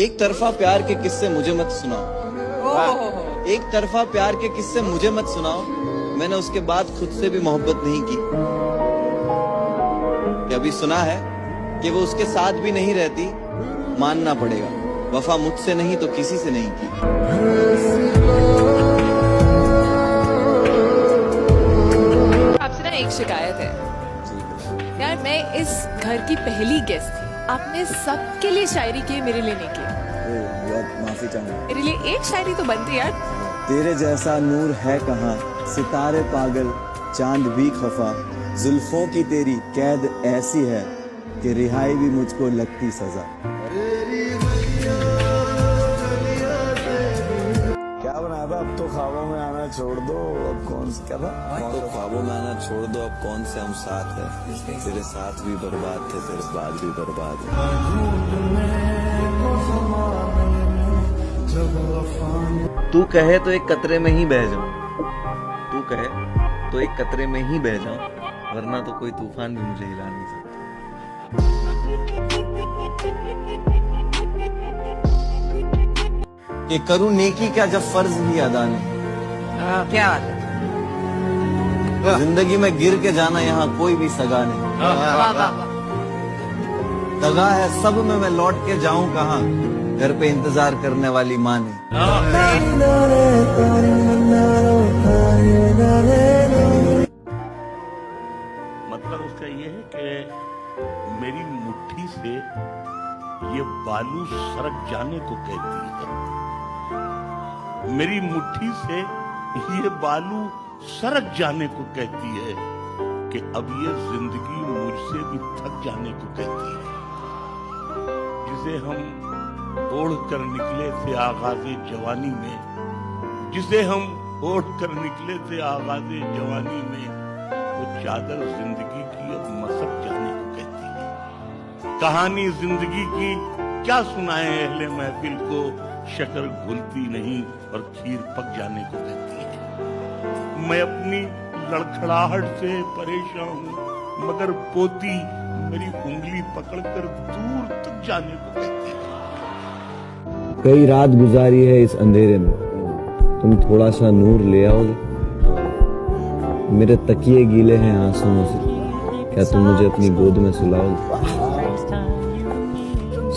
एक तरफा प्यार के किस्से मुझे मत सुनाओ। एक तरफा प्यार के किस्से मुझे मत सुनाओ। मैंने उसके बाद खुद से भी मोहब्बत नहीं की। कि अभी सुना है कि वो उसके साथ भी नहीं रहती। मानना पड़ेगा, वफा मुझसे नहीं तो किसी से नहीं की। आपसे ना एक शिकायत है यार, मैं इस घर की पहली गेस्ट थी। आपने सबके लिए शायरी की, मेरे लिए नहीं की। बहुत माफी चाहूंगा। मेरे लिए एक शायरी तो बनती यार। तेरे जैसा नूर है कहाँ, सितारे पागल चांद भी खफा। जुल्फों की तेरी कैद ऐसी है कि रिहाई भी मुझको लगती सजा। क्या बनाया था? अब तो ख्वाबों में आना छोड़ दो, अब कौन सा क्या था? अब तो ख्वाबों में आना छोड़ दो, अब कौन से हम साथ है। तेरे साथ भी बर्बाद थे, तेरे बाद भी बर्बाद है। तू कहे तो एक कतरे में ही बह जाऊं। तू कहे तो एक कतरे में ही बह जाऊं, वरना तो कोई तूफान भी मुझे हिला नहीं सकता। कि करूं नेकी क्या जब फर्ज ही अदा नहीं। क्या बात है। जिंदगी में गिर के जाना यहाँ कोई भी सगा नहीं। दगा है सब में, मैं लौट के जाऊं कहाँ। घर पे इंतजार करने वाली माँ ने। मतलब उसका ये है कि मेरी मुट्ठी से ये बालू सरक जाने को कहती है। मेरी मुट्ठी से ये बालू सरक जाने को कहती है कि अब ये जिंदगी मुझसे भी थक जाने को कहती है। जिसे हम ओढ़ कर निकले थे आगाज़े जवानी में, जिसे हम ओढ़ कर निकले थे आगाज़े जवानी में, वो चादर जिंदगी की अब मसक जाने को कहती है। कहानी जिंदगी की क्या सुनाए अहले महफिल को, शक्कर घुलती नहीं और खीर पक जाने को कहती है। मैं अपनी लड़खड़ाहट से परेशान हूँ, मगर पोती मेरी उंगली पकड़कर दूर तक जाने को कहती है। कई रात गुजारी है इस अंधेरे में, तुम थोड़ा सा नूर ले आओगे। मेरे तकिए गीले हैं आंसुओं से, क्या तुम मुझे अपनी गोद में सुलाओगे।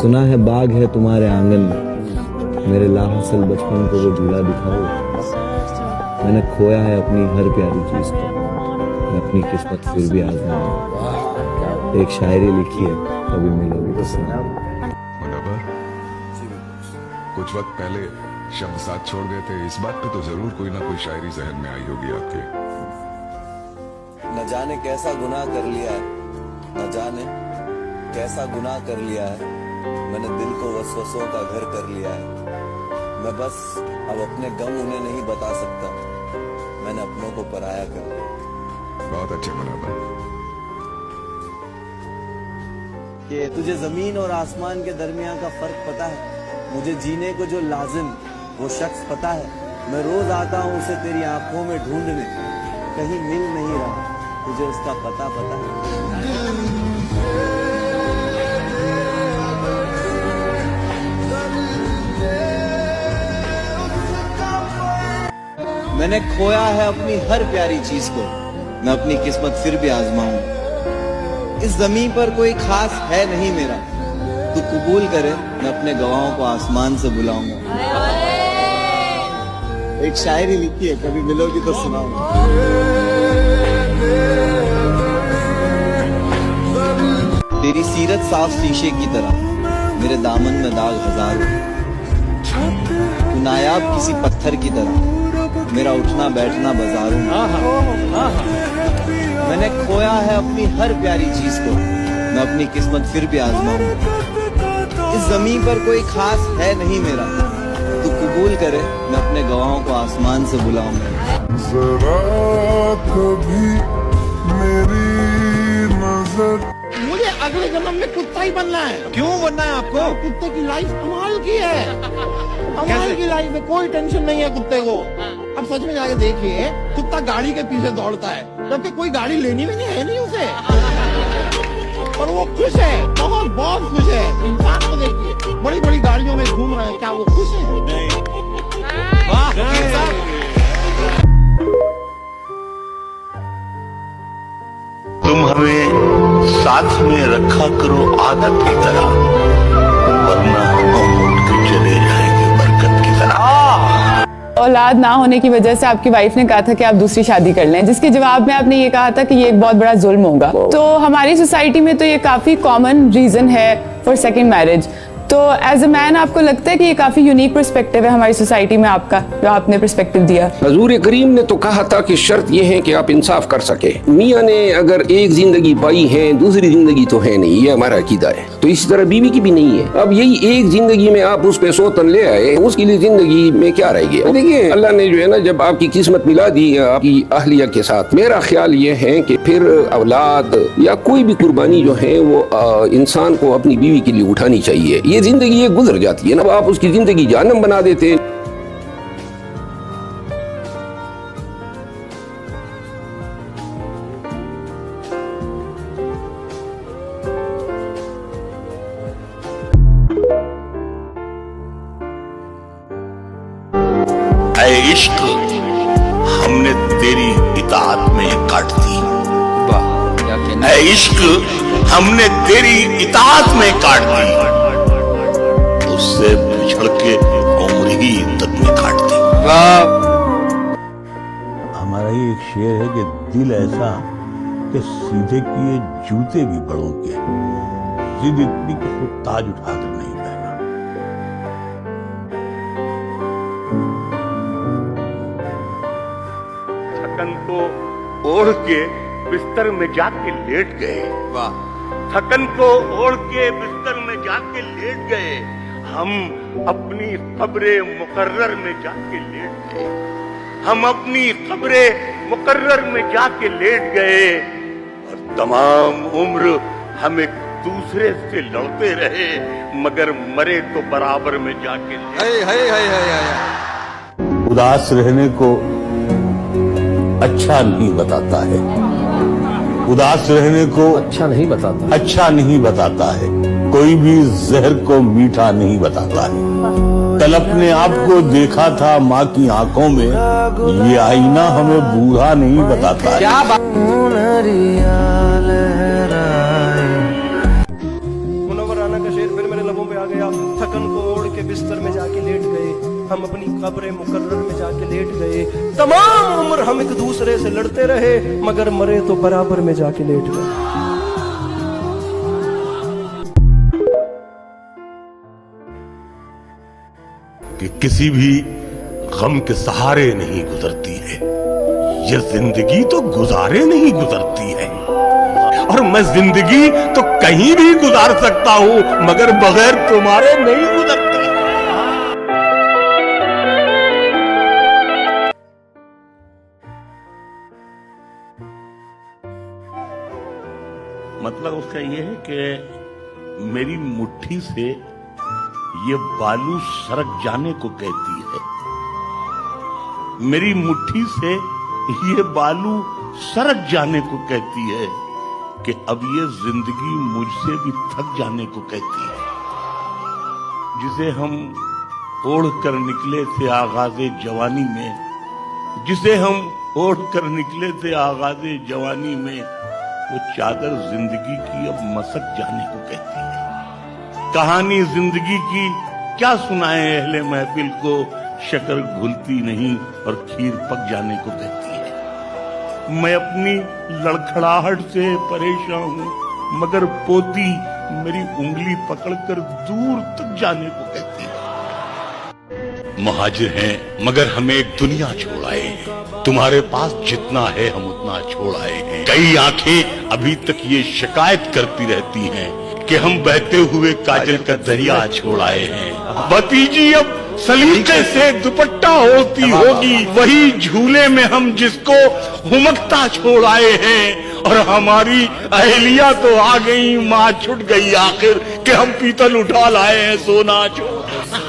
सुना है बाग है तुम्हारे आंगन में, मेरे लाहसल बचपन को वो झूला दिखाओगे। मैंने खोया है अपनी हर प्यारी चीज को, मैं अपनी किस्मत फिर भी आजमाऊंगा। एक शायरी लिखी है, कभी मिलोगी तो सुना। मुनव्वर, कुछ वक्त पहले शब्द साथ छोड़ गए थे, इस बात पे तो जरूर कोई ना कोई शायरी जहन में आई होगी आपके। न जाने कैसा गुनाह कर लिया है, न जाने कैसा गुनाह कर लिया है। मैंने दिल को वसवसों का घर कर लिया है। मैं बस अब अपने गम उन्हें नहीं बता सकता, मैंने अपनों को पराया कर लिया। बहुत अच्छे मुनव्वर। कि तुझे जमीन और आसमान के दरमियान का फर्क पता है। मुझे जीने को जो लाजिम वो शख्स पता है। मैं रोज आता हूँ उसे तेरी आंखों में ढूंढने, कहीं मिल नहीं रहा, तुझे उसका पता है। मैंने खोया है अपनी हर प्यारी चीज को, मैं अपनी किस्मत फिर भी आजमाऊं। इस जमीन पर कोई खास है नहीं मेरा, तू कबूल करे मैं अपने गवाहों को आसमान से बुलाऊंगा। एक शायरी लिखी है, कभी मिलोगी तो सुनाऊंगा। तेरी सीरत साफ शीशे की तरह, मेरे दामन में दाग हजारों। तू नायाब किसी पत्थर की तरह, मेरा उठना बैठना बाजारों में। मैंने खोया है अपनी हर प्यारी चीज को, मैं अपनी किस्मत फिर भी आजमाऊंगा। इस जमीन पर कोई खास है नहीं मेरा, तू कबूल करे मैं अपने गवाहों को आसमान से बुलाऊंगा। जरा कभी मेरी नजर। मुझे अगले जन्म में कुत्ता ही बनना है। क्यों बनना है आपको? कुत्ते की लाइफ कमाल की है, कमाल की लाइफ है, कोई टेंशन नहीं है कुत्ते को। अब सच में जाके देखिए, कुत्ता गाड़ी के पीछे दौड़ता है, जबकि कोई गाड़ी लेनी भी नहीं है नहीं उसे। पर वो खुश है, बहुत बहुत खुश है। इंसान को देखिए, बड़ी बड़ी गाड़ियों में घूम रहे हैं, क्या वो खुश है? तुम हमें साथ में रखा करो आदत की तरह, वरना हम उठ के चले जाएंगे बरकत की तरह। औलाद ना होने की वजह से आपकी वाइफ ने कहा था कि आप दूसरी शादी कर लें, जिसके जवाब में आपने ये कहा था कि ये एक बहुत बड़ा जुल्म होगा। तो हमारी सोसाइटी में तो ये काफी कॉमन रीजन है फॉर सेकंड मैरिज। तो एज अ मैन आपको लगता है कि ये काफी यूनिक पर्सपेक्टिव है हमारी सोसाइटी में आपका, जो आपने पर्सपेक्टिव दिया? हजूर करीम ने तो कहा था कि शर्त यह है कि आप इंसाफ कर सके। मियाँ ने अगर एक जिंदगी पाई है, दूसरी जिंदगी तो है नहीं, ये हमारा अकीदा है। तो इसी तरह बीवी की भी नहीं है। अब यही एक जिंदगी में आप उस पे सोतन ले आए, उसके लिए जिंदगी में क्या रह गया? देखिए, अल्लाह ने जो है ना, जब आपकी किस्मत मिला दी आपकी अहलिया के साथ, मेरा ख्याल ये है कि फिर औलाद या कोई भी कुर्बानी जो है वो इंसान को अपनी बीवी के लिए उठानी चाहिए। ये जिंदगी ये गुजर जाती है ना, आप उसकी जिंदगी जहन्नम बना देते हैं। ऐ इश्क, हमने तेरी इताअत में काट दी। ऐ इश्क, हमने तेरी इताअत में काट दी, उससे पिछड़ के उम्र ही इद्दत में काट दी। हमारा ये एक शेर है कि दिल ऐसा कि सीधे किए जूते भी बड़ों के, जिद इतनी कि खुद ताज उठाकर नहीं पहना। थकन को ओढ़ के बिस्तर में जाके लेट गए। थकन को ओढ़ के बिस्तर में जाके लेट गए, हम अपनी कब्रे मुकर्रर में जाके लेट गए। हम अपनी कब्रे मुकर्रर में जाके लेट गए, और तमाम उम्र हम एक दूसरे से लड़ते रहे, मगर मरे तो बराबर में जाके उदास रहने को अच्छा नहीं बताता है, उदास रहने को अच्छा नहीं बताता है, कोई भी जहर को मीठा नहीं बताता है। कल अपने आप को देखा था माँ की आंखों में, ये आईना हमें बूढ़ा नहीं बताता है। मुनव्वर राना का शेर फिर मेरे लबों पे आ गया। थकन को ओढ़ के बिस्तर में जाके लेट गए, हम अपनी कब्र मुकर्रर में जाके लेट गए, तमाम उम्र हम एक दूसरे से लड़ते रहे, मगर मरे तो बराबर में जाके लेट गए। कि किसी भी गम के सहारे नहीं गुजरती है, ये जिंदगी तो गुजारे नहीं गुजरती है, और मैं जिंदगी तो कहीं भी गुजार सकता हूं, मगर बगैर तुम्हारे नहीं गुजरती। मतलब उसका ये है कि मेरी मुट्ठी से ये बालू सरक जाने को कहती है, मेरी मुट्ठी से ये बालू सरक जाने को कहती है, कि अब ये जिंदगी मुझसे भी थक जाने को कहती है। जिसे हम ओढ़ कर निकले थे आगाज़े जवानी में, जिसे हम ओढ़ कर निकले थे आगाज़े जवानी में, वो चादर जिंदगी की अब मसक जाने को कहती है। कहानी जिंदगी की क्या सुनाए अहले महफिल को, शक्कर घुलती नहीं और खीर पक जाने को कहती है। मैं अपनी लड़खड़ाहट से परेशान हूँ, मगर पोती मेरी उंगली पकड़कर दूर तक जाने को कहती है। महाजिर हैं मगर हमें एक दुनिया छोड़ आए हैं, तुम्हारे पास जितना है हम उतना छोड़ आए हैं। कई आंखें अभी तक ये शिकायत करती रहती हैं कि हम बहते हुए काजल का दरिया छोड़ आए हैं। भतीजी अब सलीके से दुपट्टा होती होगी, वही झूले में हम जिसको हुमकता छोड़ आए हैं, और हमारी अहलिया तो आ गई, माँ छुट गई आखिर कि हम पीतल उठा लाए हैं सोना छोड़।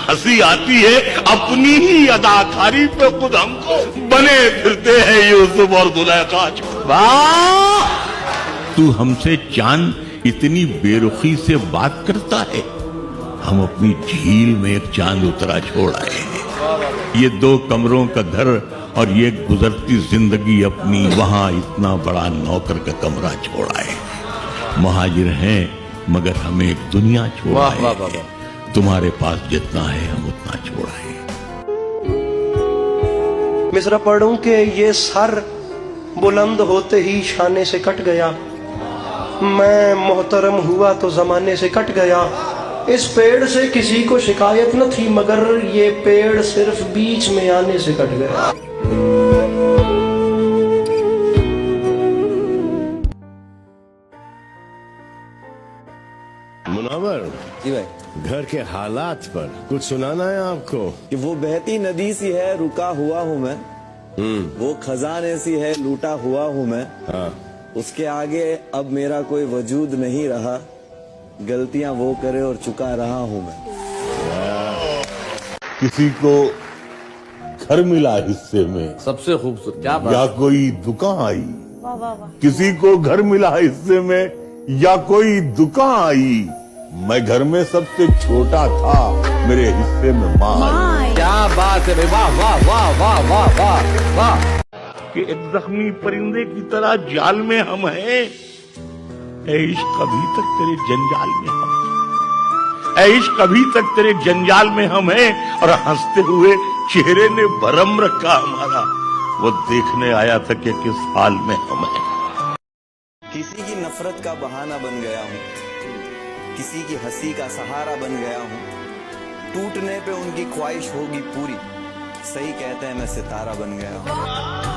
हंसी आती है अपनी ही अदाकारी पे, खुद हमको बने फिरते हैं यूसुफ और जुलेखा छोड़। तू हमसे चांद इतनी बेरुखी से बात करता है। हम अपनी झील में एक चांद उतरा छोड़ आए हैं। ये 2 कमरों का घर और ये गुजरती जिंदगी अपनी, वहां इतना बड़ा नौकर का कमरा छोड़ आए। महाजिर हैं मगर हमें एक दुनिया छोड़ आए हैं। तुम्हारे पास जितना है हम उतना छोड़ आए। मिसरा पढ़ूं कि ये सर बुलंद होते ही शाने से कट गया, मैं मोहतरम हुआ तो जमाने से कट गया। इस पेड़ से किसी को शिकायत न थी मगर ये पेड़ सिर्फ बीच में आने से कट गया। मुनव्वर, जी भाई। घर के हालात पर कुछ सुनाना है आपको? कि वो बहती नदी सी है, रुका हुआ हूँ मैं। वो खजाने सी है, लूटा हुआ हूँ मैं। उसके आगे अब मेरा कोई वजूद नहीं रहा, गलतियां वो करे और चुका रहा हूँ मैं। किसी को घर मिला हिस्से में, सबसे खूबसूरत या कोई दुकान आई। किसी को घर मिला हिस्से में या कोई दुकान आई। मैं घर में सबसे छोटा था, मेरे हिस्से में माँ आई। क्या बात है, वाह वाह वाह वाह वाह वाह वाह। कि एक जख्मी परिंदे की तरह जाल में हम हैं। ऐ इश्क अभी तक तेरे जंजाल में हम हैं। ऐ इश्क अभी तक तेरे जंजाल में हम हैं। और हंसते हुए चेहरे ने भरम रखा हमारा, वो देखने आया था कि किस हाल में हम हैं। किसी की नफरत का बहाना बन गया हूँ, किसी की हंसी का सहारा बन गया हूँ। टूटने पे उनकी ख्वाहिश होगी पूरी, सही कहते हैं मैं सितारा बन गया हूँ।